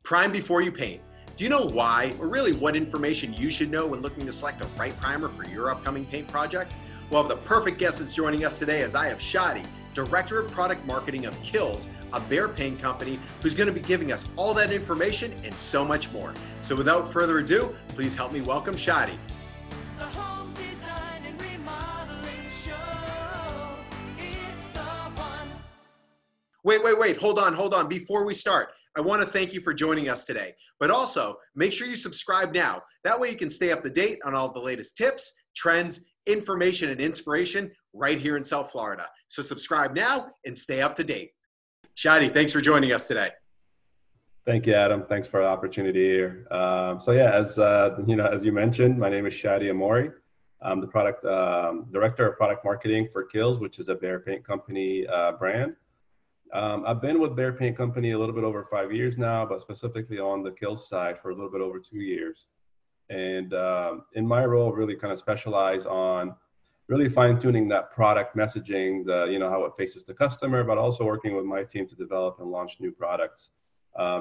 Prime before you paint. Do you know why, or really what information you should know when looking to select the right primer for your upcoming paint project? Well, the perfect guest is joining us today, as I have Shadi, Director of Product Marketing of KILZ, a BEHR Paint Company, who's going to be giving us all that information and so much more. So without further ado, please help me welcome Shadi. The home design and remodeling show. It's the one. Wait, hold on. Before we start, I want to thank you for joining us today, but also make sure you subscribe now. That way you can stay up to date on all the latest tips, trends, information, and inspiration right here in South Florida. So subscribe now and stay up to date. Shadi, thanks for joining us today. Thank you, Adam. Thanks for the opportunity here. As you mentioned, my name is Shadi Ammouri. I'm the director of product marketing for KILZ, which is a BEHR Paint Company brand. I've been with BEHR Paint Company a little bit over 5 years now, but specifically on the KILZ side for a little bit over 2 years. And in my role, really kind of specialize on really fine-tuning that product messaging, how it faces the customer, but also working with my team to develop and launch new products,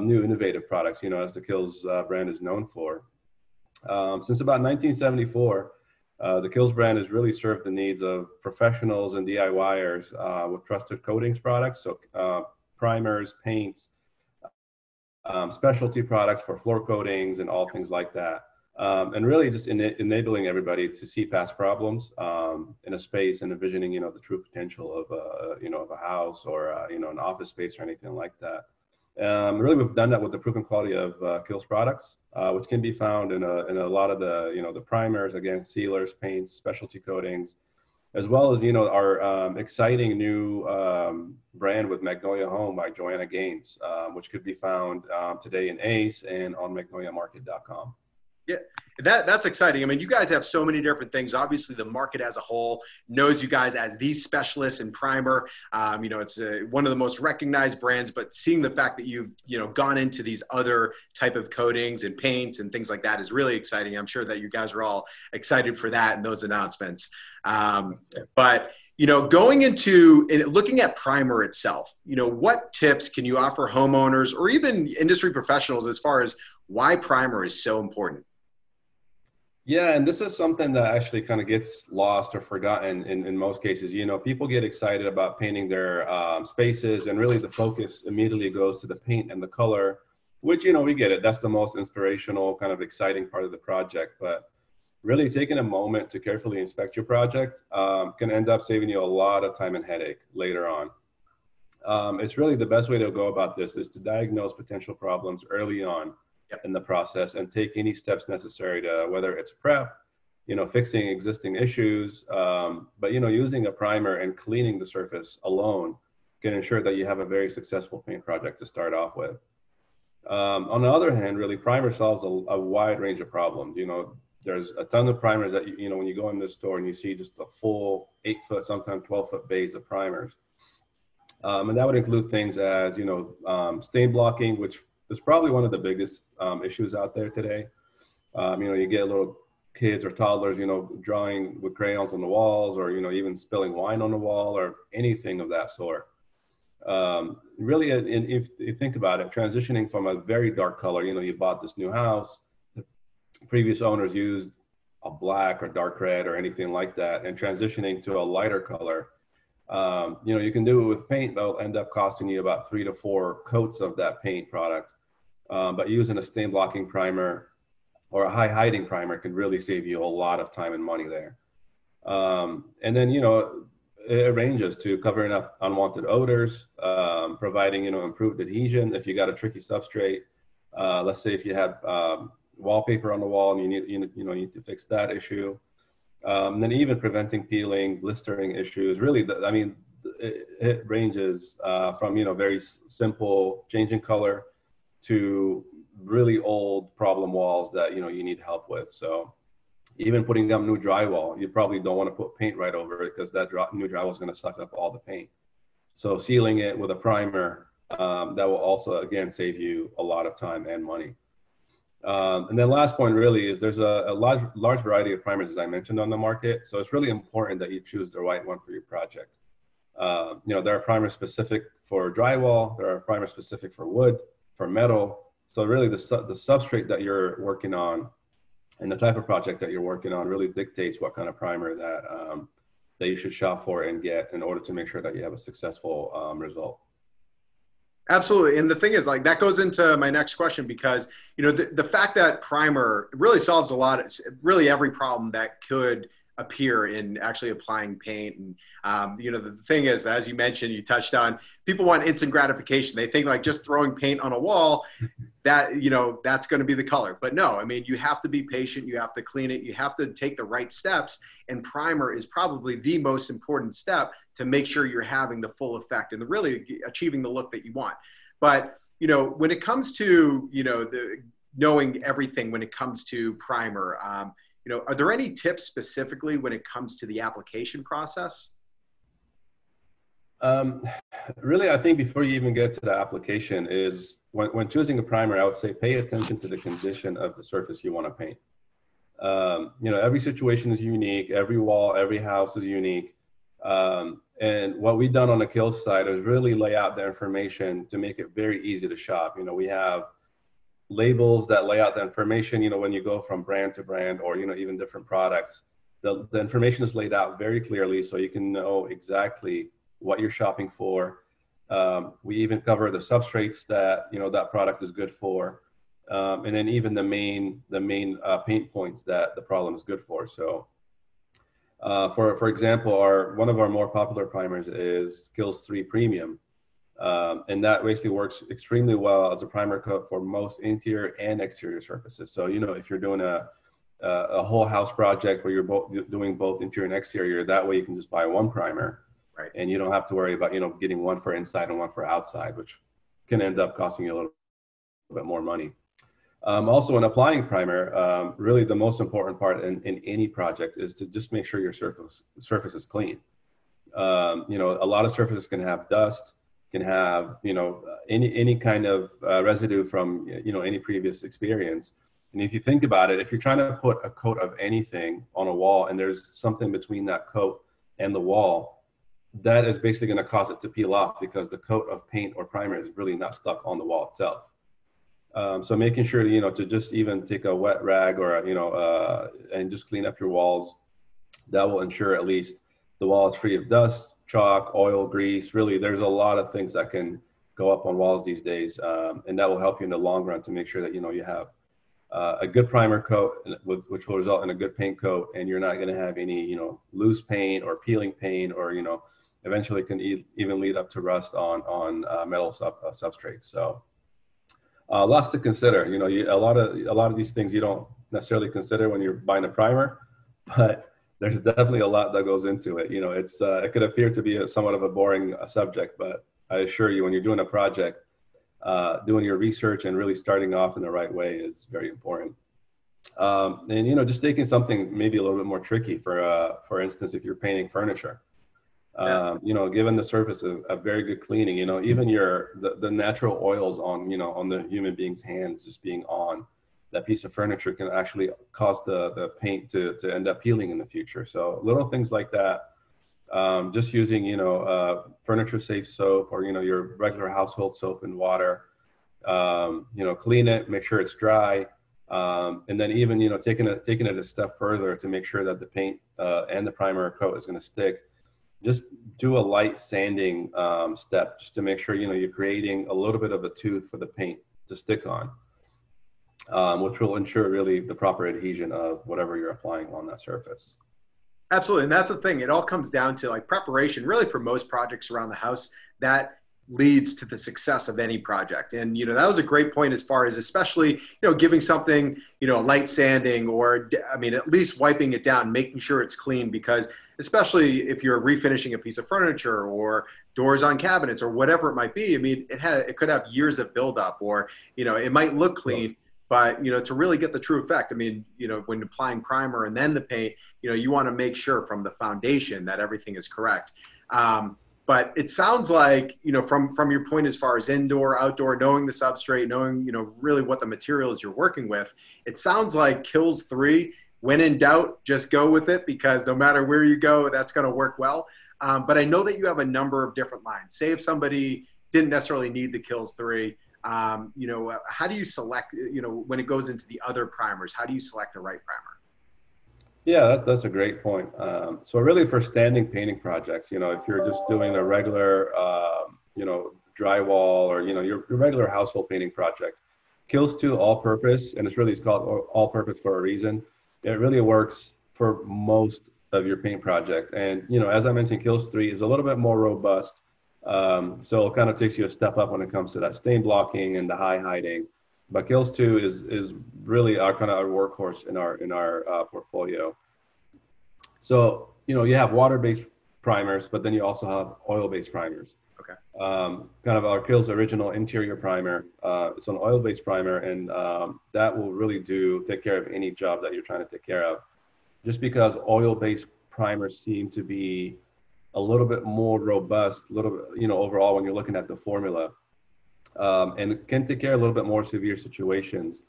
new innovative products, as the KILZ brand is known for. Since about 1974, the KILZ brand has really served the needs of professionals and DIYers with trusted coatings products, so primers, paints, specialty products for floor coatings and all things like that. And really just enabling everybody to see past problems in a space and envisioning, the true potential of a house or an office space or anything like that. Really, we've done that with the proven quality of KILZ products, which can be found in a lot of the primers, again, sealers, paints, specialty coatings, as well as our exciting new brand with Magnolia Home by Joanna Gaines, which could be found today in Ace and on magnoliamarket.com. Yeah, that's exciting. I mean, you guys have so many different things. Obviously, the market as a whole knows you guys as the specialists in primer. It's one of the most recognized brands, but seeing the fact that you've, gone into these other type of coatings and paints and things like that is really exciting. I'm sure that you guys are all excited for that and those announcements. But going into looking at primer itself, what tips can you offer homeowners or even industry professionals as far as why primer is so important? Yeah, and this is something that actually kind of gets lost or forgotten in most cases. People get excited about painting their spaces, and really the focus immediately goes to the paint and the color, which, we get it. That's the most inspirational, kind of exciting part of the project. But really taking a moment to carefully inspect your project can end up saving you a lot of time and headache later on. It's really the best way to go about this is to diagnose potential problems early on in the process and take any steps necessary to, whether it's prep, fixing existing issues, but using a primer and cleaning the surface alone can ensure that you have a very successful paint project to start off with. On the other hand, really primer solves a wide range of problems. There's a ton of primers that when you go in the store and you see just a full 8-foot, sometimes 12-foot bays of primers, and that would include things as stain blocking, which is probably one of the biggest issues out there today. You get little kids or toddlers, drawing with crayons on the walls, or, even spilling wine on the wall or anything of that sort. Really, if you think about it, transitioning from a very dark color, you bought this new house, the previous owners used a black or dark red or anything like that, and transitioning to a lighter color, you can do it with paint. That'll end up costing you about 3 to 4 coats of that paint product. But using a stain blocking primer or a high hiding primer can really save you a lot of time and money there. And then, it ranges to covering up unwanted odors, providing, improved adhesion if you got a tricky substrate. Let's say if you have wallpaper on the wall and you need to fix that issue. And then even preventing peeling, blistering issues. Really, it ranges from very simple changing color to really old problem walls that you need help with. So even putting up new drywall, you probably don't want to put paint right over it because that new drywall is going to suck up all the paint. So sealing it with a primer, that will also again save you a lot of time and money. And then last point really is there's a large variety of primers, as I mentioned, on the market. So it's really important that you choose the right one for your project. There are primers specific for drywall, there are primers specific for wood, for metal, So really the substrate that you're working on and the type of project that you're working on really dictates what kind of primer that you should shop for and get in order to make sure that you have a successful result. Absolutely. And the thing is, like, that goes into my next question, because, you know, the fact that primer really solves a lot of, really every problem that could appear in actually applying paint. And, you know, the thing is, as you mentioned, you touched on, people want instant gratification. They think like just throwing paint on a wall, that, you know, that's going to be the color. But no, I mean, you have to be patient. You have to clean it. You have to take the right steps. And primer is probably the most important step to make sure you're having the full effect and really achieving the look that you want. But, you know, when it comes to, you know, knowing everything when it comes to primer, you know, are there any tips specifically when it comes to the application process? Really, I think before you even get to the application is when choosing a primer, I would say pay attention to the condition of the surface you want to paint. You know, every situation is unique. Every wall, every house is unique. And what we've done on the KILZ side is really lay out the information to make it very easy to shop. You know, we have labels that lay out the information, you know, when you go from brand to brand or, you know, even different products, the information is laid out very clearly so you can know exactly what you're shopping for. We even cover the substrates that, you know, that product is good for. And then even the main paint points that the problem is good for. So for example, one of our more popular primers is KILZ 3 Premium. And that basically works extremely well as a primer coat for most interior and exterior surfaces. So, you know, if you're doing a whole house project where you're doing both interior and exterior, that way you can just buy one primer, right? And you don't have to worry about, you know, getting one for inside and one for outside, which can end up costing you a little bit more money. Also, in applying primer, really the most important part in any project is to just make sure your surface is clean. You know, a lot of surfaces can have dust, can have, you know, any kind of residue from, you know, any previous experience. And if you think about it, if you're trying to put a coat of anything on a wall and there's something between that coat and the wall, that is basically going to cause it to peel off because the coat of paint or primer is really not stuck on the wall itself. So making sure, you know, to just even take a wet rag or, you know, and just clean up your walls, that will ensure at least the wall is free of dust, chalk, oil, grease. Really, there's a lot of things that can go up on walls these days. And that will help you in the long run to make sure that, you know, you have a good primer coat, which will result in a good paint coat. And you're not going to have any, you know, loose paint or peeling paint or, you know, eventually can even lead up to rust on metal substrates. So lots to consider. You know, a lot of these things you don't necessarily consider when you're buying a primer, but there's definitely a lot that goes into it. You know, it could appear to be somewhat of a boring subject, but I assure you, when you're doing a project, doing your research and really starting off in the right way is very important. And, you know, just taking something maybe a little bit more tricky, for instance, if you're painting furniture, you know, given the surface a very good cleaning, you know, even the natural oils on, you know, on the human being's hands just being on that piece of furniture can actually cause the paint to end up peeling in the future. So little things like that, just using, you know, furniture safe soap or, you know, your regular household soap and water, you know, clean it, make sure it's dry. And then even, you know, taking it a step further to make sure that the paint and the primer coat is going to stick. Just do a light sanding step just to make sure, you know, you're creating a little bit of a tooth for the paint to stick on, which will ensure really the proper adhesion of whatever you're applying on that surface. Absolutely. And that's the thing. It all comes down to like preparation, really, for most projects around the house. That leads to the success of any project. And, you know, that was a great point as far as especially, you know, giving something, you know, a light sanding or, I mean, at least wiping it down, making sure it's clean, because especially if you're refinishing a piece of furniture or doors on cabinets or whatever it might be, I mean, it could have years of buildup, or, you know, it might look clean, but, you know, to really get the true effect, I mean, you know, when applying primer and then the paint, you know, you want to make sure from the foundation that everything is correct. But it sounds like, you know, from your point as far as indoor, outdoor, knowing the substrate, knowing, you know, really what the materials you're working with, it sounds like KILZ 3, when in doubt, just go with it, because no matter where you go, that's going to work well. But I know that you have a number of different lines. Say if somebody didn't necessarily need the KILZ 3, You know, how do you select, you know, when it goes into the other primers, how do you select the right primer? Yeah, that's a great point. So really for standing painting projects, you know, if you're just doing a regular, you know, drywall or, you know, your regular household painting project, KILZ 2 all-purpose, and it's called all-purpose for a reason. It really works for most of your paint project. And, you know, as I mentioned, KILZ 3 is a little bit more robust. So it kind of takes you a step up when it comes to that stain blocking and the high hiding. But KILZ 2 is really our kind of our workhorse in our portfolio. So, you know, you have water-based primers, but then you also have oil-based primers. Okay. Kind of our KILZ original interior primer. It's an oil-based primer, and that will really take care of any job that you're trying to take care of. Just because oil-based primers seem to be a little bit more robust, a little bit, you know, overall when you're looking at the formula, and can take care of a little bit more severe situations,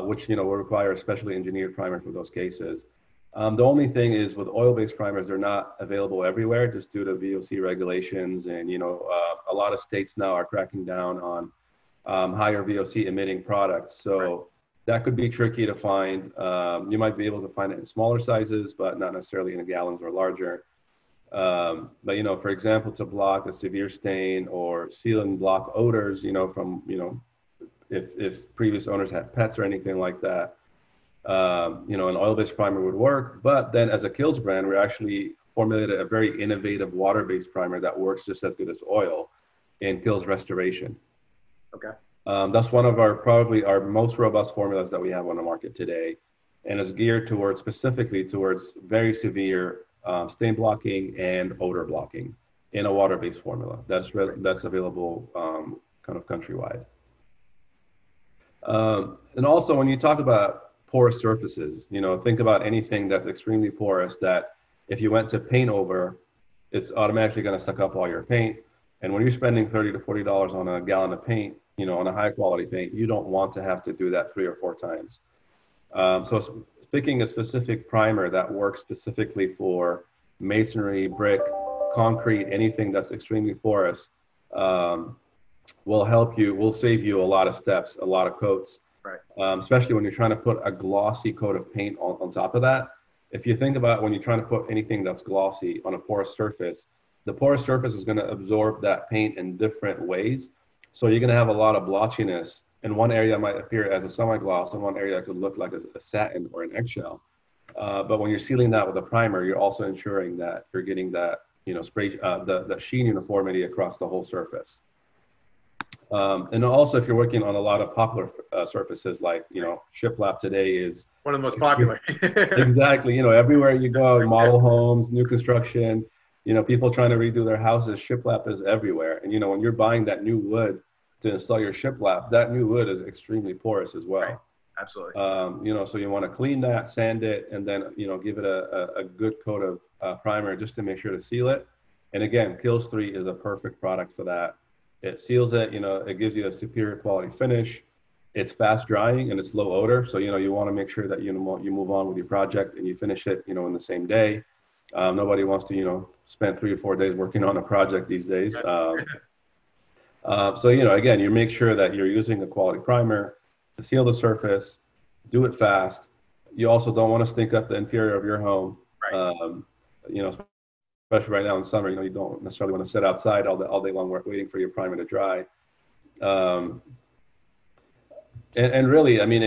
which, you know, will require a specially engineered primer for those cases. The only thing is with oil-based primers, they're not available everywhere just due to VOC regulations. And, you know, a lot of states now are cracking down on higher VOC emitting products. So that could be tricky to find. You might be able to find it in smaller sizes, but not necessarily in the gallons or larger. But, you know, for example, to block a severe stain or seal and block odors, you know, from, you know, if previous owners had pets or anything like that, you know, an oil-based primer would work. But then as a KILZ brand, we actually formulated a very innovative water-based primer that works just as good as oil in KILZ Restoration. Okay. That's one of probably our most robust formulas that we have on the market today, and is geared specifically towards very severe stain blocking and odor blocking in a water-based formula. That's available kind of countrywide. And also when you talk about porous surfaces, you know, think about anything that's extremely porous that if you went to paint over, it's automatically going to suck up all your paint. And when you're spending $30 to $40 on a gallon of paint, you know, on a high quality paint, you don't want to have to do that 3 or 4 times. So picking a specific primer that works specifically for masonry, brick, concrete, anything that's extremely porous, will save you a lot of steps, a lot of coats. Right. Especially when you're trying to put a glossy coat of paint on top of that. If you think about when you're trying to put anything that's glossy on a porous surface, the porous surface is going to absorb that paint in different ways. So you're going to have a lot of blotchiness, and one area might appear as a semi-gloss, and one area could look like a satin or an eggshell. But when you're sealing that with a primer, you're also ensuring that you're getting that, you know, spray, the sheen uniformity across the whole surface. And also, if you're working on a lot of popular surfaces, like, you know, shiplap today is one of the most popular. Exactly. You know, everywhere you go, model homes, new construction, you know, people trying to redo their houses, shiplap is everywhere. And, you know, when you're buying that new wood to install your shiplap, that new wood is extremely porous as well. Right. Absolutely. You know, so you want to clean that, sand it, and then, you know, give it a good coat of primer just to make sure to seal it. And again, KILZ 3 is a perfect product for that. It seals it, you know, it gives you a superior quality finish. It's fast drying and it's low odor. So, you know, you want to make sure that, you know, you move on with your project and you finish it, you know, in the same day. Nobody wants to, you know, spend 3 or 4 days working on a project these days. So, you know, again, you make sure that you're using a quality primer to seal the surface, do it fast. You also don't want to stink up the interior of your home. Right. You know, especially right now in summer, you know, you don't necessarily want to sit outside all day long waiting for your primer to dry. And really, I mean,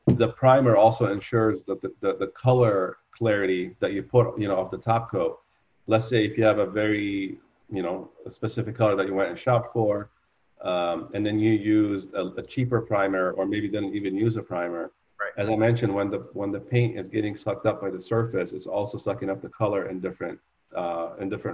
the primer also ensures that the color clarity that you put, you know, off the top coat. Let's say if you have a very, you know, a specific color that you went and shopped for, and then you use a cheaper primer, or maybe didn't even use a primer. Right. As I mentioned, when the paint is getting sucked up by the surface, it's also sucking up the color in different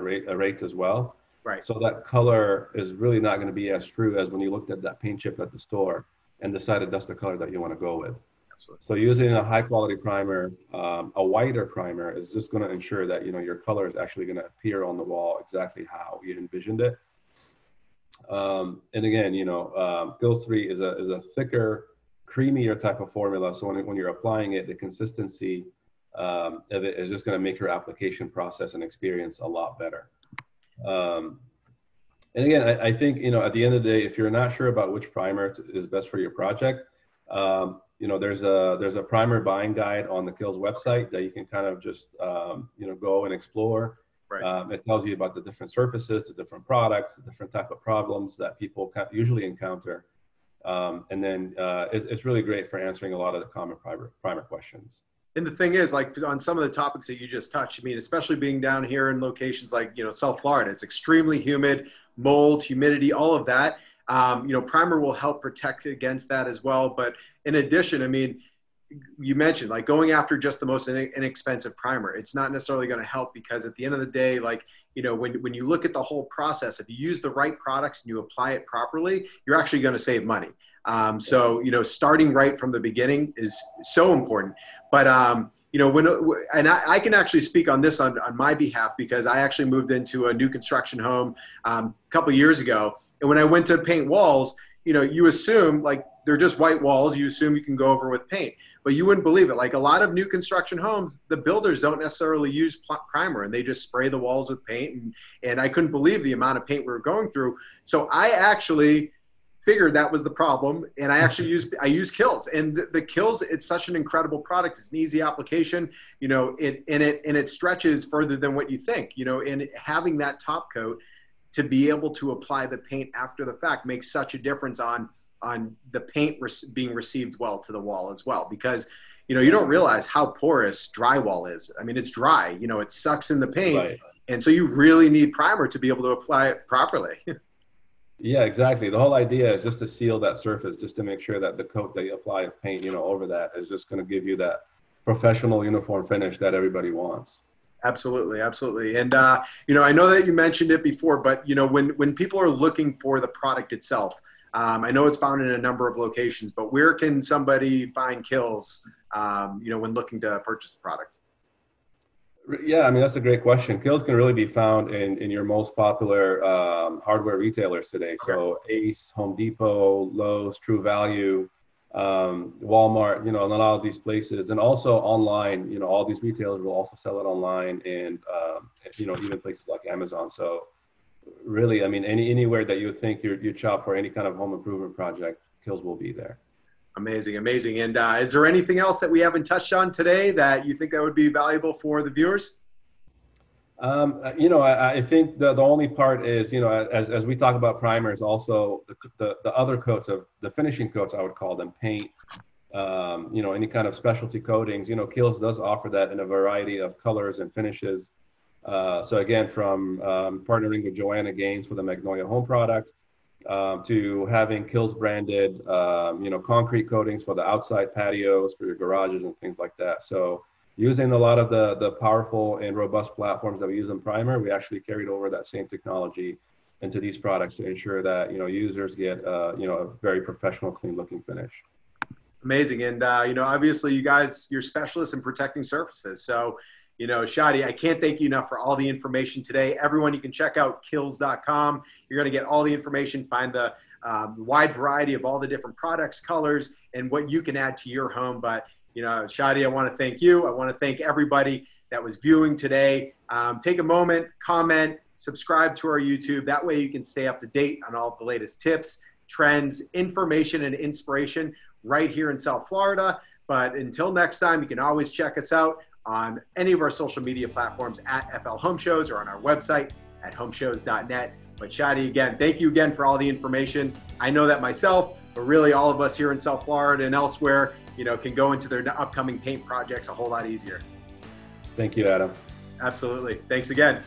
rates as well. Right. So that color is really not going to be as true as when you looked at that paint chip at the store and decided that's the color that you want to go with. Absolutely. So using a high quality primer, a whiter primer, is just going to ensure that, you know, your color is actually going to appear on the wall exactly how you envisioned it. And again, you know, KILZ 3 is a thicker, creamier type of formula. So when you're applying it, the consistency of it is just going to make your application process and experience a lot better. And again, I think, at the end of the day, if you're not sure about which primer is best for your project, there's a primer buying guide on the KILZ website that you can kind of just, go and explore. Right. It tells you about the different surfaces, the different products, the different type of problems that people usually encounter. And then it's really great for answering a lot of the common primer questions. And the thing is, like on some of the topics that you just touched, I mean, especially being down here in locations like, South Florida, it's extremely humid, mold, humidity, all of that. Primer will help protect against that as well. But in addition, I mean, you mentioned like going after just the most inexpensive primer. It's not necessarily going to help, because at the end of the day, like, when you look at the whole process, if you use the right products and you apply it properly, you're actually going to save money. So, starting right from the beginning is so important. But, and I can actually speak on this on my behalf, because I actually moved into a new construction home a couple years ago. And when I went to paint walls, you assume like they're just white walls. You assume you can go over with paint, but you wouldn't believe it. Like a lot of new construction homes, the builders don't necessarily use primer, and they just spray the walls with paint. And I couldn't believe the amount of paint we were going through. So I actually figured that was the problem, and I actually use KILZ. And the KILZ, it's such an incredible product. It's an easy application, it stretches further than what you think, and having that top coat to be able to apply the paint after the fact makes such a difference on the paint being received well to the wall as well. Because, you don't realize how porous drywall is. I mean, it's dry, it sucks in the paint. Right. And so you really need primer to be able to apply it properly. Yeah, exactly. The whole idea is just to seal that surface, just to make sure that the coat that you apply of paint, over that is just going to give you that professional uniform finish that everybody wants. Absolutely. Absolutely. And, I know that you mentioned it before, but, when people are looking for the product itself, I know it's found in a number of locations, but where can somebody find KILZ, when looking to purchase the product? Yeah, I mean, that's a great question. KILZ can really be found in your most popular hardware retailers today. Okay. So Ace, Home Depot, Lowe's, True Value, Walmart, and a lot of these places. And also online, all these retailers will also sell it online, and, even places like Amazon. So really, I mean, anywhere that you think you'd shop for any kind of home improvement project, KILZ will be there. Amazing, amazing. And is there anything else that we haven't touched on today that you think that would be valuable for the viewers? I think the only part is, as we talk about primers, also the other coats of the finishing coats, I would call them, paint, any kind of specialty coatings. KILZ does offer that in a variety of colors and finishes. So again, from partnering with Joanna Gaines for the Magnolia Home product, to having KILZ branded, concrete coatings for the outside patios, for your garages and things like that. So using a lot of the powerful and robust platforms that we use in primer, we actually carried over that same technology into these products to ensure that, users get, a very professional, clean looking finish. Amazing. And, obviously you guys, you're specialists in protecting surfaces. So, Shadi, I can't thank you enough for all the information today. Everyone, you can check out KILZ.com. You're going to get all the information, find the wide variety of all the different products, colors, and what you can add to your home. But, Shadi, I want to thank you. I want to thank everybody that was viewing today. Take a moment, comment, subscribe to our YouTube. That way you can stay up to date on all the latest tips, trends, information, and inspiration right here in South Florida. But until next time, you can always check us out on any of our social media platforms at FL Home Shows, or on our website at homeshows.net. But Shadi, again, thank you again for all the information. I know that myself, but really all of us here in South Florida and elsewhere, can go into their upcoming paint projects a whole lot easier. Thank you, Adam. Absolutely. Thanks again.